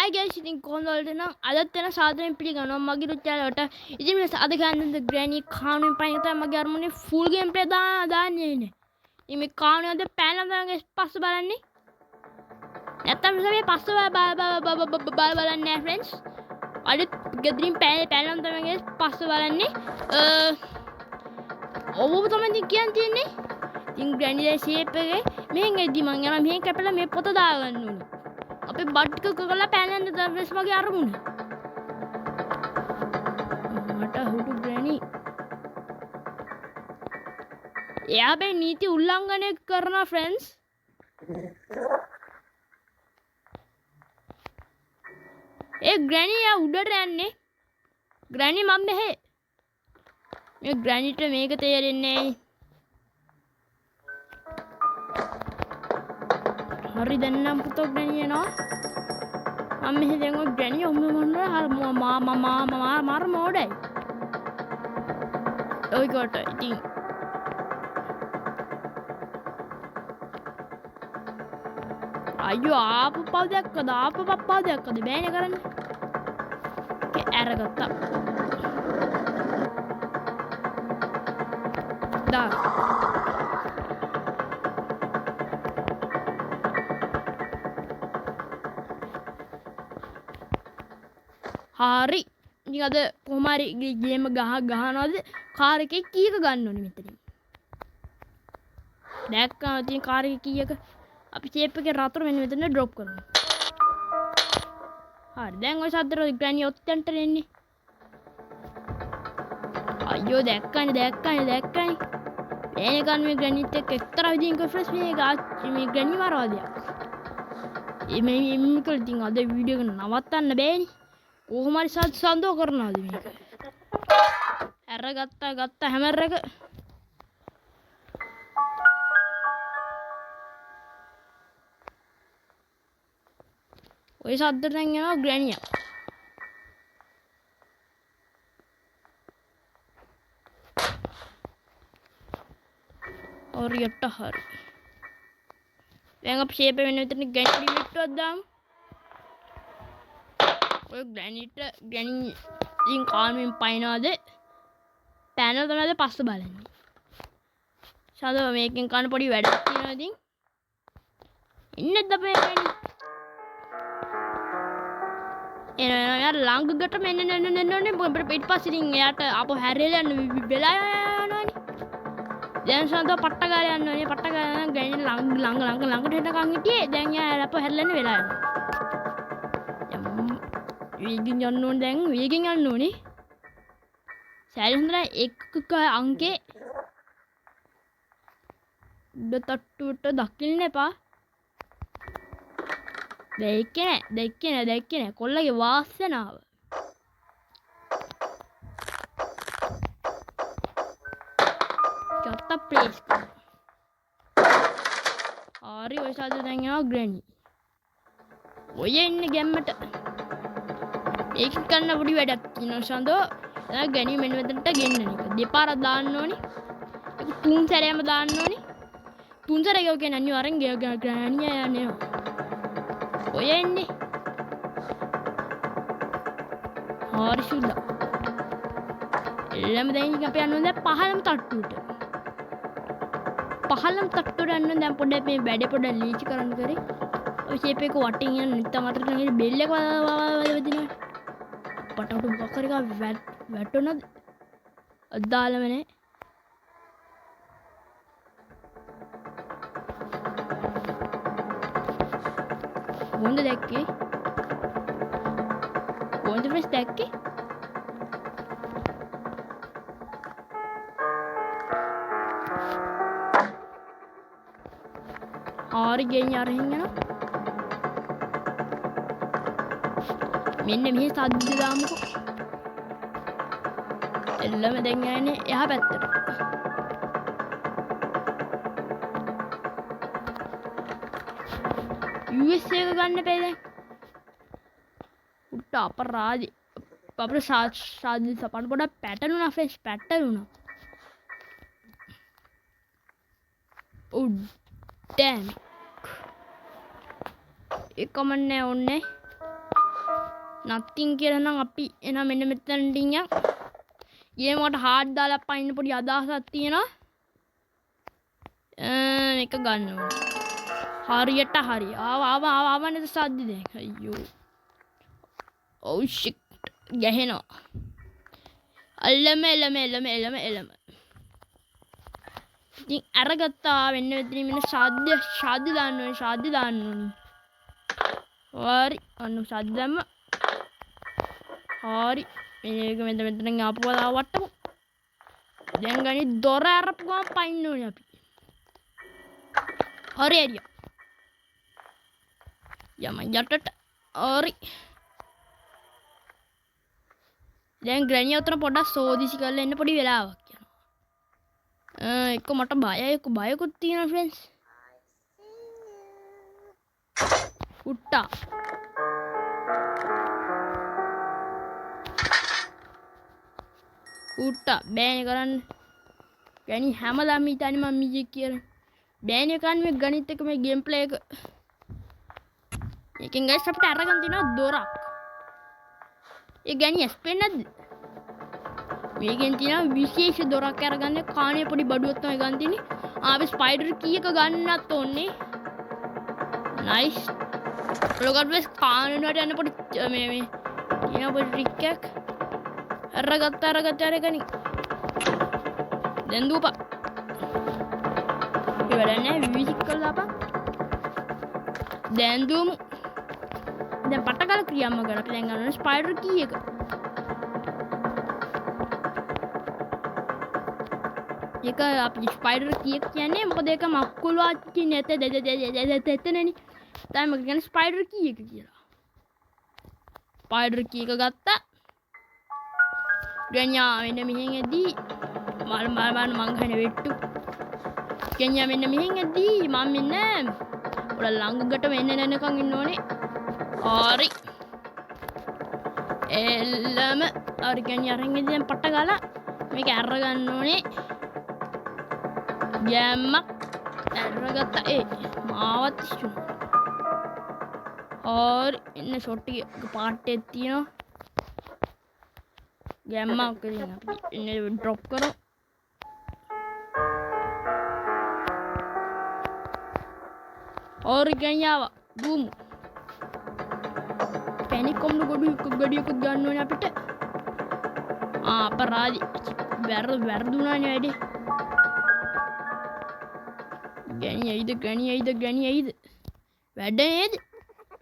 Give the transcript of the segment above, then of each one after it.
Hi guys, ඉතින් කොහොමද වලට නම් අදත් වෙන සාදරයෙන් පිළිගන්නවා මගේ channel එකට. ඉතින් මේ අද ගන්න ග්‍රැනි කානුවෙන් පයින් තමයි මගේ අරමුණේ full game play දාන්නේ නේ. ඉතින් මේ කානුවෙන්ද පැනලා තමයි පස්ස බලන්නේ. නැත්තම් මේ පස්ස බලන්නේ නැහැ friends. අද ගෙදරින් පැනලා තමයි පස්ස බලන්නේ. ඔව් තමයි ඉතින් කියන්නේ. ඉතින් ග්‍රැනිගේ shape එකේ මෙහෙන් එද්දි මං යනවා මෙහෙන් කැපලා මේ පොත දාගන්න ඕනේ. අපේ බඩ් එක කරලා පැනන්න දවස් මගේ අරමුණ. මට හුඩු ග්‍රැනි. එයා බේ නීති උල්ලංඝනය කරනවා friends. ඒ ග්‍රැනි යා උඩට යන්නේ. ග්‍රැනි මම මෙහෙ. මේ ග්‍රැනිට මේක තේරෙන්නේ නැහැ. හරි දැන් නම් පුතෝ ග්‍රැනි එනවා. මම මෙහෙ දැන් ඔය ග්‍රැනි ඔම්ම මොනවා මාර මොඩයි. ඔය කොට ඉතින් අයියෝ ආපු පව දැක්කද බෑනේ කරන්නේ. ඇරගත්තා. දා හරි ඉතින් අද කොහොම හරි ගේම ගහනවාද කාර් එකේ කීයක ගන්න ඕනේ මෙතනින් දැක්කම ඉතින් කාර් එකේ කීයක අපි ෂේප් එකේ රතුර මෙතන ඩ්‍රොප් කරමු හරි දැන් ඔය සද්දර ග්‍රැනි ඔත්තන්ට එන්නේ අයියෝ දැක්කනේ එනකන් මේ ග්‍රැනිත් එක්ක එක්තරා විදිහකින් ෆ්‍රෙෂ් මේ ග්‍රැනි මාරවාදියා මේ මිකල් ඉතින් අද වීඩියෝ එක නවත්තන්න බෑනේ කොහොම හරි සන්දෝ කරනවාද මේක ගත්ත හැමර එක ඔය සද්දට දැන් යනවා ග්‍රැනියා හරියට හරි දැන් අපි ෂේප් වෙන විතරනේ ග්‍රැනි විට්ටුවක් දාමු ඔය ග්‍රැනි ඉතින් කානුවෙන් පයින්නවාද පැනලා තමයි පස්ස බලන්නේ සාදව මේකෙන් කන පොඩි වැඩක් තියෙනවා ඉතින් ඉන්නේද අපේ ග්‍රැනි එනවා යාර ළඟකට මෙන්න ඕනේ පිටපස්සේ ඉතින් එයාට ආපහු හැරෙලා යන්න වෙලා යනවනේ දැන් සාදව පට්ට ගාලා යන්න ඕනේ පට්ට ගාලා නම් ග්‍රැනි ළඟට හිටකන් හිටියේ දැන් එයා ආපහු හැරෙලා යන්න වෙලා යනවා වේගෙන් යන්න ඕනේ සෑහෙන එකක අංකේ උඩ තට්ටුවට දකින්න එපා දැක්කේ නෑ කොල්ලගේ වාසනාව චොත්ත ප්ලේස් හරි ඔය සාදු දැන් යනවා ග්‍රැනි ඔය ඉන්නේ ගැම්මට ඒක කරන්න පොඩි වැඩක් තියෙනවා සඳෝ දැන් ග්‍රැනි මෙන්න මෙතනට ගෙන්නන එක දෙපාරක් දාන්න ඕනේ ඒක තුන් සැරේම දාන්න ඕනේ තුන් සැරේ ගියෝ කියන්නේ අනිවාර්යෙන් ග්‍රැනි යන්නේ ඔය එන්නේ හරි සුදා එළම දැන් අපි යන්න ඕනේ පහළම තට්ටුවට යන්න දැන් පොඩ්ඩක් මේ වැඩේ පොඩ්ඩක් ලීච් කරන්න කරේ ඔය ෂේප් එක වටින් යන නිතම අතට නේ බෙල් එක වදිනවා පටවටු මොකක් හරි වැටුණාද අදාළම නෑ කොහොමද දැක්කේ ෆ්‍රෙෂ් දැක්කේ හරි ගෙන් අරහින් යනවා මෙන්න මෙහි සද්ද දාමුකෝ එල්ලම දැන් යන්නේ එහා පැත්තට US එක ගන්න බෑ දැන් උට අපරාධි අපේ සාදි සපන පොඩක් පැටලුණා ෆ්‍රෙෂ් පැටලුණා උඩ් ඩෑම් ඒ කමන්නේ ඕනේ nothing කියලා නම් අපි එනවා මෙන්න මෙතනට යන්. ගේම් එකට hard දාලා පයින්න පොඩි අදහසක් තියෙනවා. මේක ගන්න ඕනේ. හරියට හරි. ආව නේද සද්ද දැන්. අයියෝ. Oh shit. ගැහෙනවා. එළම. ඉතින් අරගත්තා වෙන්න මෙතන මෙන්න ශාද්ද දාන්න ඕනේ. හරි. අන්න ශාද්ද දැම්ම. හරි. මේක මෙතන ආපුවා වට්ටමු. දැන් ගනි දොර අරපු ගමන් පයින්න ඕනේ අපි. හරි එරියා. යම යටට. හරි. දැන් ග්‍රැනි උතන පොඩක් සෝදිසි කරලා එන්න පොඩි වෙලාවක් යනවා. එක්ක මට බයකුත් තියෙනවා ෆ්‍රෙන්ඩ්ස්. උට්ටා. බෑනේ කරන්න. ග්‍රැනි හැමදාම හිතන්නේ මම මියුසික් කියලා. බෑනේ කරන්නේ මේ ගණිත එක මේ ගේම් ප්ලේ එක. එකෙන් ගයිස් අපිට අරගෙන තිනවා දොරක්. ඒ ගෑණි එක්ස්ප්ලේන් නැද්ද? මේකෙන් තියෙනවා විශේෂ දොරක් අරගන්න කාණේ පොඩි බඩුවක් තමයි ගන්න තියෙන්නේ. අපි ස්පයිඩර් කී එක ගන්නත් ඕනේ. නයිස්. ලොකට් වෙස් කාණේට යන පොඩි මේ තියෙන පොඩි ට්‍රික් එකක්. අරගත්ත අරගනි. දැන් දුවපන්. ඒ වැඩන්නේ විසික් කරලා අපා. දැන් දුවමු. දැන් පටකල ක්‍රියාත්මක කරලා දැන් ගන්න ස්පයිඩර් කී එක. ඒක අපි ස්පයිඩර් කී එක කියන්නේ මොකද ඒක මක්කුළු ආච්චි නැත දෙතනනේ. තමයි මම කියන්නේ ස්පයිඩර් කී එක කියලා. ස්පයිඩර් කී එක ගත්තා. ගණ්‍යා මෙන්න මෙහෙන් එද්දී මල් මං ගහන වෙට්ටු. ගණ්‍යා මෙන්න මෙහෙන් එද්දී මම මෙන්න ඔල ළඟකට වෙන්න නැනකන් ඉන්න ඕනේ. හරි. එළම හරි ගණ්‍යා අරන් ඉඳන් පට්ට ගාලා මේක අර ගන්න ඕනේ. ගැම්මක් අරගත්තා. මාවත් ඉස්සුනා. හරි එන්න ෂොට් එක පාට් එකක් තියෙනවා. ගැම්මක් කරගෙන අපි එන්න ඩ්‍රොප් කරමු. හරි ගණ්‍යාව දුමු. පැනික් කොම්බ ගොඩියකුත් ගන්න ඕනේ අපිට. අපරාධි වැරදුනානේ වැඩේ. ගණි ඇයිද වැඩ නේද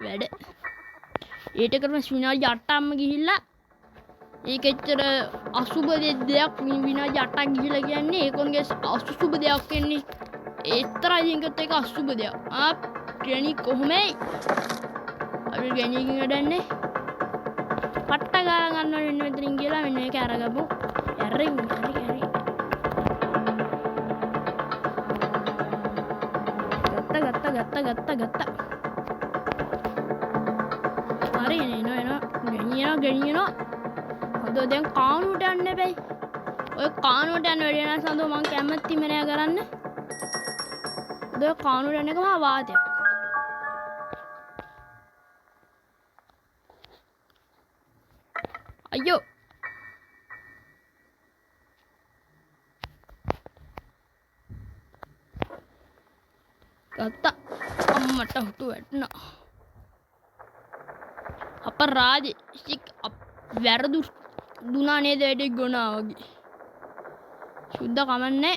වැඩ ඊට කරම විනාඩි 8ක්ම ගිහිල්ලා ඒක එච්චර අසුබ දෙයක් විනාඩි 8ක් ගිහිල්ලා කියන්නේ ඒකොන්ගේ අසුබ දෙයක් වෙන්නේ ඒතරයි ඉංගත් එක අසුබ දෙයක් ගණි කොහොමයි අපි ගණියකින් වැඩන්නේ පට්ට ගාලා ගන්න ඕනේ මෙතනින් කියලා මෙන්න මේක අරගමු හරි ගත්තා හරි එනවා ගෙනියනවා අද දැන් කානුවට යන්න බෑ ඔය කානුවට යන වැඩේ නම් සඳෝ මං කැමැතිම නෑ කරන්න ඔය කානුවට යන එක මහා වාතයක් අයියෝ ගත්තා අම්මට හුතු වැටුණා අපරාධි වැරදු දුනා නේද වැඩේ ගොනා වගේ සුද්ද කමන්නේ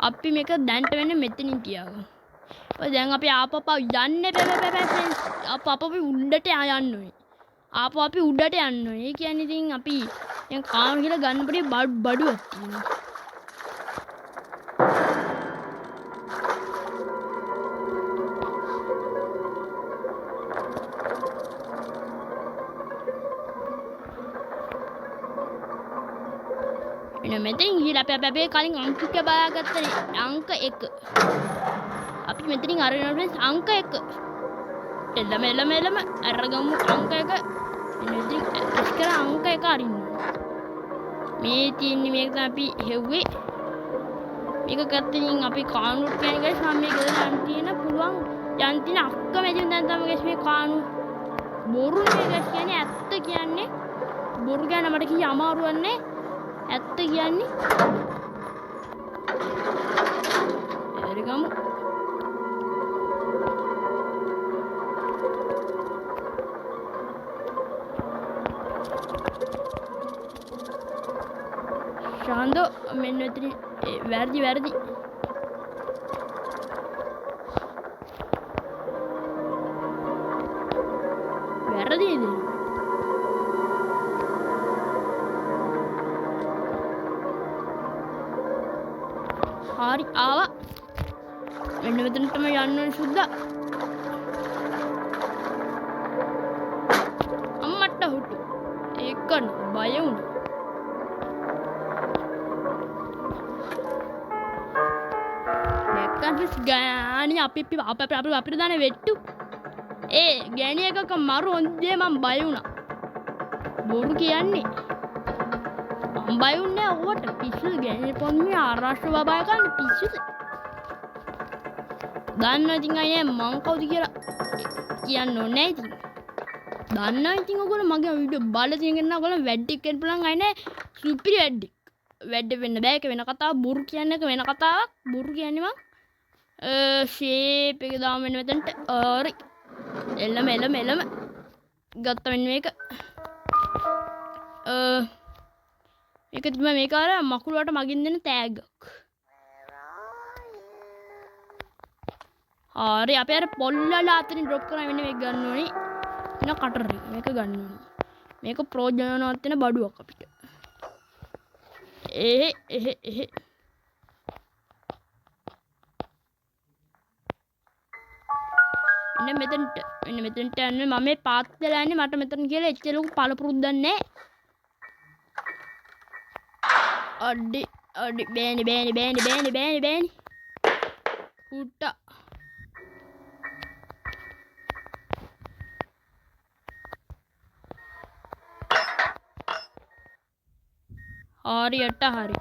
අපි මේක දැන්ට වෙන්නේ මෙතනින් තියාගමු ඔය දැන් අපි ආපපා යන්න බෑ අපි උඩට යන්න ඕනේ අපි උඩට යන්න ඕනේ ඒ කියන්නේ ඉතින් අපි දැන් කාම කියලා ගන්න පොඩි බඩුවක් තියෙනවා මෙතනින් ගිහලා අපි කලින් අංක බලාගත්තනේ අංක 1 අපි මෙතනින් අරගෙන ෆ්‍රෙන්ඩ්ස් අංක 1 එළම අරගමු අංක 1 මෙතනින් ඉස්කර අංක 1 අරින්න මේ තියෙන්නේ මේක තමයි අපි හෙව්වේ මේක ගත්තකින් අපි කානුවට කියන්නේ ගයිස් මම මේක යන් තියෙන පුළුවන් යන් තියෙන අක්ක මැදින් දැන් තමයි ගයිස් මේ කානු බොරුනේ ගස් කියන්නේ ඇත්ත කියන්නේ. බොරු ගැන මට කිය අමාරුවක් නැහැ. ඇත්ත කියන්නේ. එරිගමු. ශාන්දෝ මෙන්න මෙතන වැරදි වැරදි. වැරදිද? හරි ආවා. මෙන්න මෙතනටම යන්න ඕනේ සුද්දා. අම්මට හුටු. ඒකන බය වුණා. දැක්කත් ගානි අපිට දාන වෙට්ටු. ඒ ගෑණි එකක මරු හොන්දේ මම බය වුණා. බොරු කියන්නේ. මම බය වුණේ ඔවට පිස්සු ගෑණි පොන්නේ ආරාෂ්ට්‍ර බබා ගන්න පිස්සුද? දන්නවා ඉතින් අයියේ මං කවුද කියලා කියන්න ඕනේ නෑ ඉතින්. දන්නවා ඉතින් ඔයගොල්ලෝ මගේ වීඩියෝ බලලා තියෙන ඔයගොල්ලෝ වැඩි කෙනෙක් බලන් අයිනේ සුපිරි වැඩි. වැඩ වෙන්න බෑ ඒක වෙන කතාවක්. බොරු කියන්නේ එක වෙන කතාවක්. බොරු කියන්නේ මං ෂේප් එක දාම වෙන මෙතනට. හරි. එළම ගත්ත මෙන්න මේක. මේක තමයි මේක අර මකුළු වලට මගින් දෙන තෑග්ගක්. හරි අපි අර පොල්ලලා අතරින් ඩ්‍රොප් කරා මෙන්න මේක ගන්න ඕනේ. එන කටර් එක මේක ගන්න ඕනේ. මේක ප්‍රෝජනවත් වෙන බඩුවක් අපිට. එහෙ මෙන්න මෙතනට යන්නේ මම මේ පාත් වෙලා යන්නේ මට මෙතන කියලා එච්චර ලොකු පළපුරුද්දක් නැහැ. අඩි බෑනි හුට්ටා. හරියට හරි.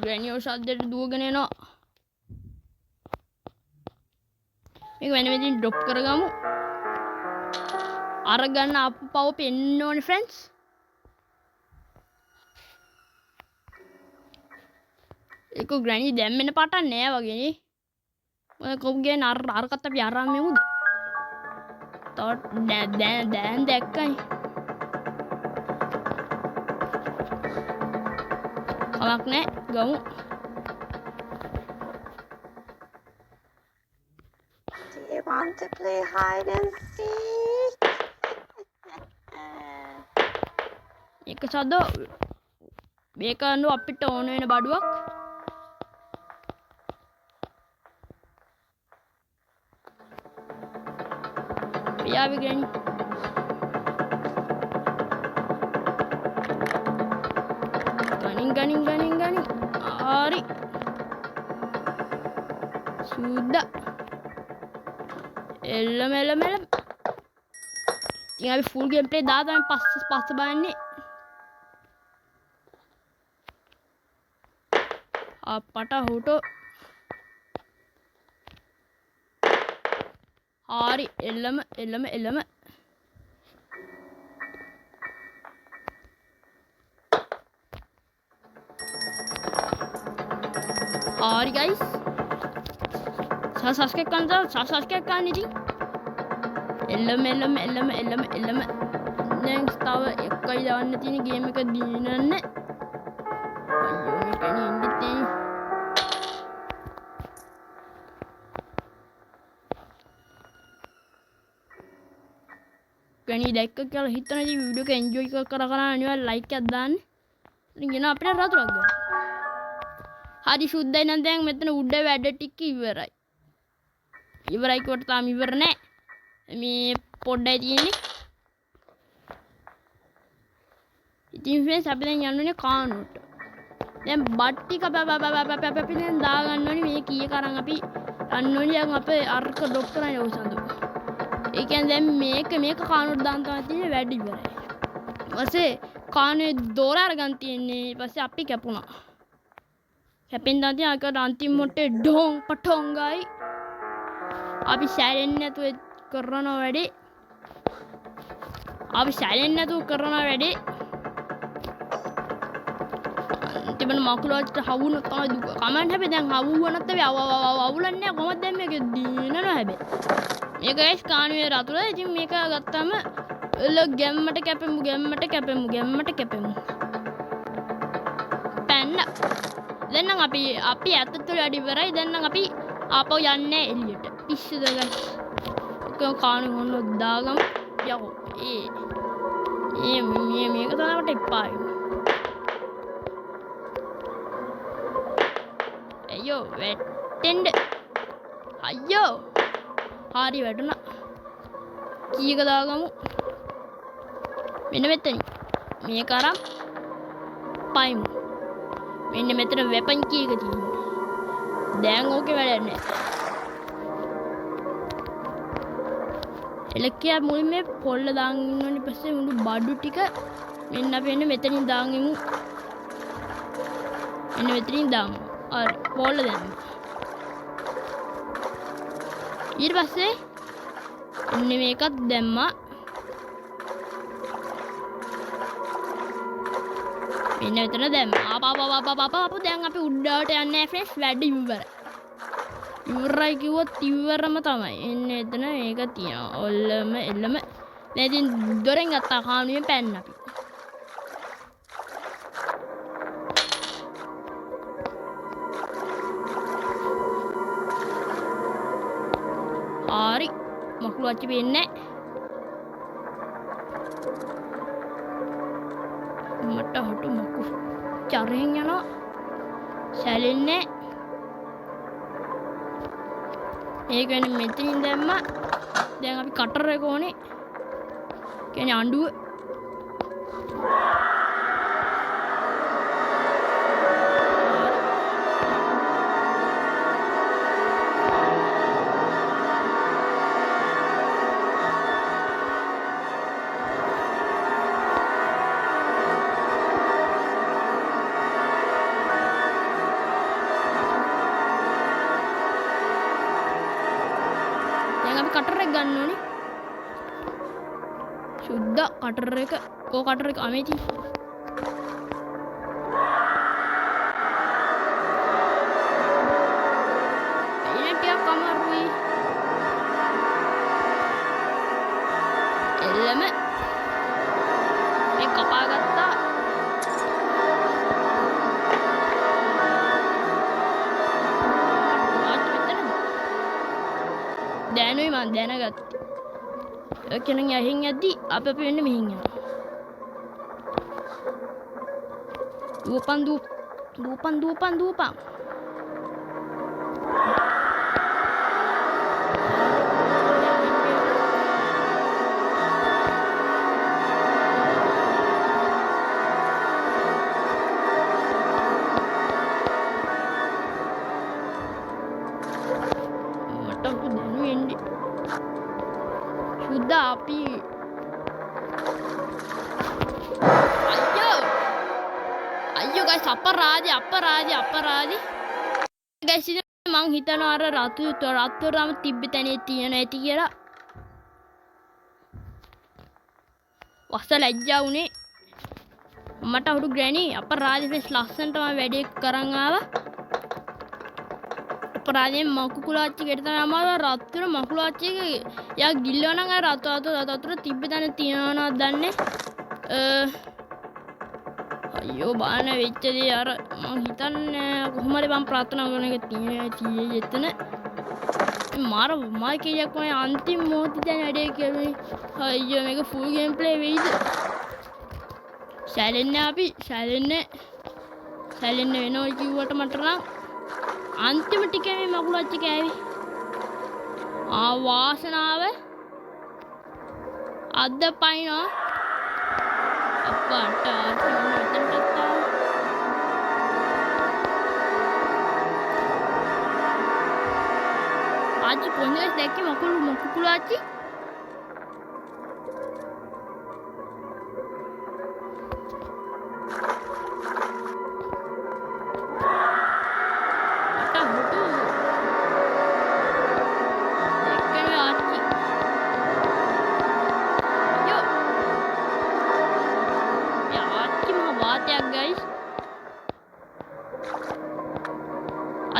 ග්‍රැනියෝ සද්දෙට දුවගෙන එනවා. මේක වෙන විදිහින් ඩ්‍රොප් කරගමු. අරගන්න අපු පව පෙන්න ඕනේ ෆ්‍රෙන්ඩ්ස්. ඒක ග්‍රැනි දැම්මෙන පටන් නෑ වගේ නේ. ඔය කොම්ගේ අරකට අපි අරන් මෙමුද? දැන් දැක්කයි. කමක් නෑ ගමු. Do you want to play hide and seek? ඒක සද්දෝ මේක අනු අපිට ඕන වෙන බඩුවක්. යාවි ග්‍රැනි. ගනින්. හරි. සුද්දා. එල්ලම. ඉතින් අපි ෆුල් ගේම් ප්ලේ දාලා තමයි පස්ස බලන්නේ. අපට හොටෝ. හරි එල්ලම. හරි ගයිස්. සබස්ක්‍රයිබ් කරන්න ඉතින්. එල්ලම. දැන් තව එකයි දාන්න තියෙන ගේම් එක දිනන්න. අයියෝ මේක නින්දිත් ගණි දැක්ක කියලා හිතන ඉතින් වීඩියෝ එක එන්ජොයි කරලා අනිවාර්යෙන් ලයික් එකක් දාන්න. ඉතින් එන අපිට රතුරක් ගන්න. හරි සුද්දයි නම් දැන් මෙතන උඩ වැඩ ටික ඉවරයි. කොට තාම ඉවර නෑ. මේ පොඩ්ඩයි තියෙන්නේ. ඉතින් ෆ්‍රෙන්ඩ්ස් අපි දැන් යන්නේ කානුවට. දැන් බට් ටික අපි දැන් දාගන්න ඕනේ මේ කීයක අරන් අපි යන්න ඕනේ. දැන් අපේ අර්ක ඩොප් කරන්නේ ඔය සඳු. ඒ කියන්නේ දැන් මේක කානුවට දාන්න තමයි තියෙන්නේ වැඩි ඉවරයි. ඊපස්සේ කානුවේ දොර අරගන් තියෙන්නේ. ඊපස්සේ අපි කැපුණා. කැපෙන් දාන්තිය අකට අන්තිම මොට්ටේ ඩෝන් පටෝන් ගයි. අපි සැලෙන්නේ නැතුව කරන වැඩේ. අපි සැලෙන්නේ නැතුව කරන වැඩේ. අන්තිමට මකුලට හවුනොත් තමයි දුක. කමෙන්ට් හැබැයි දැන් හවුවනත් අපි අවුලන්නේ නැහැ. කොහොමද දැන් මේක දිනනවා හැබැයි. මේක ගයිස් කාණුවේ රතුල. ඉතින් මේක ගත්තාම ගැම්මට කැපෙමු. පැන්න. දැන් නම් අපි ඇත්තට වැඩි ඉවරයි. දැන් නම් අපි ආපහු යන්නේ එළියට. පිස්සුද ගයිස්. ඔක කාණුව මොනවද දාගමු. යකෝ. මේක තමයි මට එපා. අයියෝ වැටෙන්න. අයියෝ. හරි වැටුණා. කීයක දාගමු. මෙන්න මෙතන. මේක අරන් පයිමු. මෙන්න මෙතන වෙපන් කීයක තියෙනවා. දැන් ඕකේ වැඩක් නැහැ. එලකියා මුලින් මේ පොල්ල දාන් ඉන්නෝනේ පස්සේ මුළු බඩු ටික මෙන්න අපි එන්න මෙතනින් දාන් ඉමු. මෙන්න මෙතනින් දාමු. හරි පොල්ල දැම්මා. ඊට පස්සේ මෙන්න මේකත් දැම්මා. මෙන්න මෙතන දැම්මා. ආපා දැන් අපි උඩට යන්නේ ෆ්‍රෙන්ඩ්ස් වැඩි ඉවරයි. ඉවරයි කිව්වොත් ඉවරම තමයි. එන්නේ එතන මේක තියෙනවා. ඔල්ලම එල්ලම. දැන් ඉතින් දොරෙන් ගත්තා කාණුවේ පැන්න අපි. හරි. මකුළු අච්චි වෙන්නේ නැහැ. මට හොට මකුළු චරෙන් යනවා. සැලෙන්නේ ඒක වෙන්නේ මෙතනින් දැම්මා. දැන් අපි කටර් එක ඕනේ. කියන්නේ අඬුව. කටර් එක ගන්න ඕනේ. සුද්දා කටර් එක. කටර් එක අමේති. එන්න ටිකක් අමාරුයි. එල්ලම මේ කපා ගත්තා. දැනුයි මං දැනගත්තා. ඒක නම් යහින් යද්දි අපි වෙන්නේ මෙහින් යනවා. දුවපන්. සුද්දා අපි අයියෝ ගයිස් අපරාධි ගයිස් මං හිතනවා අර රතුරම තිබ්බ තැනේ තියෙන ඇති කියලා. වස්ස ලැජ්ජා උනේ මට. අහුඩු ග්‍රැනි අපරාධි ෆ්‍රෙන්ඩ්ස් ලස්සනට මම වැඩේ කරන් ආවා. අපරාධයෙන් මකුලාච්චි ගෙට තමයි අමාරුව. රතුර මකුලාච්චි යා ගිල්ලෝ නම් අර රතුර තිබ්බ තැන තියනවද දන්නේ. අයියෝ බාන වෙච්ච දේ අර මං හිතන්නේ කොහොම හරි මං ප්‍රාර්ථනා කරන එක තියෙන්නේ එතන. මාර කීයක් මම අන්තිම මොහොතේ දැන් වැඩේ කරුනේ. අයියෝ මේක ෆුල් ගේම් ප්ලේ වෙයිද? සැලෙන්නේ අපි සැලෙන්නේ වෙනවා කිව්වට මට නම් අන්තිම ටිකේ මේ මකුලච්චි කෑවේ. වාසනාව අද්ද පයින්නවා. අප්පට මෙතනට ආච්චි කොහොමද දැක්කේ මකුලාච්චි?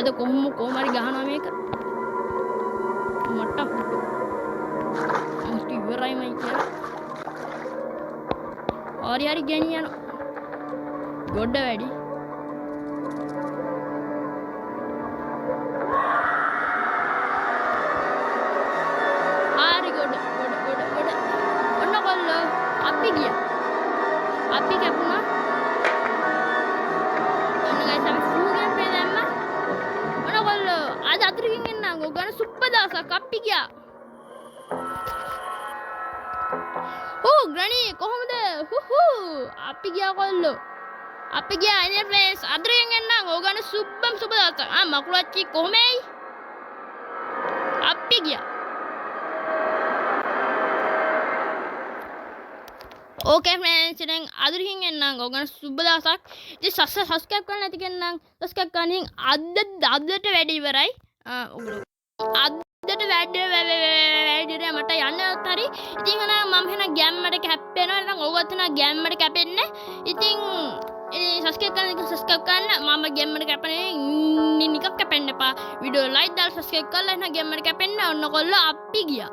අද කොහොම හරි ගහනවා මේක. මට ඉවරයි මයි කියලා. හරි ගෙනියන. ගොඩ වැඩි. ගොඩ. ඔන්න කොල්ලෝ අපි ගියා. අපි කැපුණා. ඔන්න ගයිස් අපි ෆුල් ගේම් ප්ලේ දැම්මා. ඔන්න කොල්ලෝ අද අතුරකින් එන්නම්. ඔගන සුප්ප දවසක් අපි ගියා. ග්‍රැනි කොහොමද? අපි ගියා කොල්ලෝ. අපි ගියා ඉන්නේ ෆ්‍රෙන්ඩ්ස්. අතුරකින් එන්නම්. ඔගන සුප් දවසක්. මකුලච්චි කොහොමයි? අපි ගියා. Okay friends, ඉතින් අදරින් එන්නම් ඔයගොල්ලෝ සුබ දවසක්. ඉතින් subscribe කරන්න නැති කෙනෙක් subscribe කරන්න. අදට වැඩි ඉවරයි. ඔයගොල්ලෝ අදට වැඩි මට යන්නත් හරි. ඉතින් මම එහෙනම් ගෑම්මට කැප්පෙනවා. නැත්නම් ඔයගොල්ලෝ තන ගෑම්මට කැපෙන්නේ. ඉතින් subscribe කරන්න මම ගෑම්මට කැපෙන්නේ නිකක් කැපෙන්න එපා. වීඩියෝ like දාලා subscribe කරලා එහෙනම් ගෑම්මට කැපෙන්න. ඔන්න ඔයගොල්ලෝ අපි ගියා.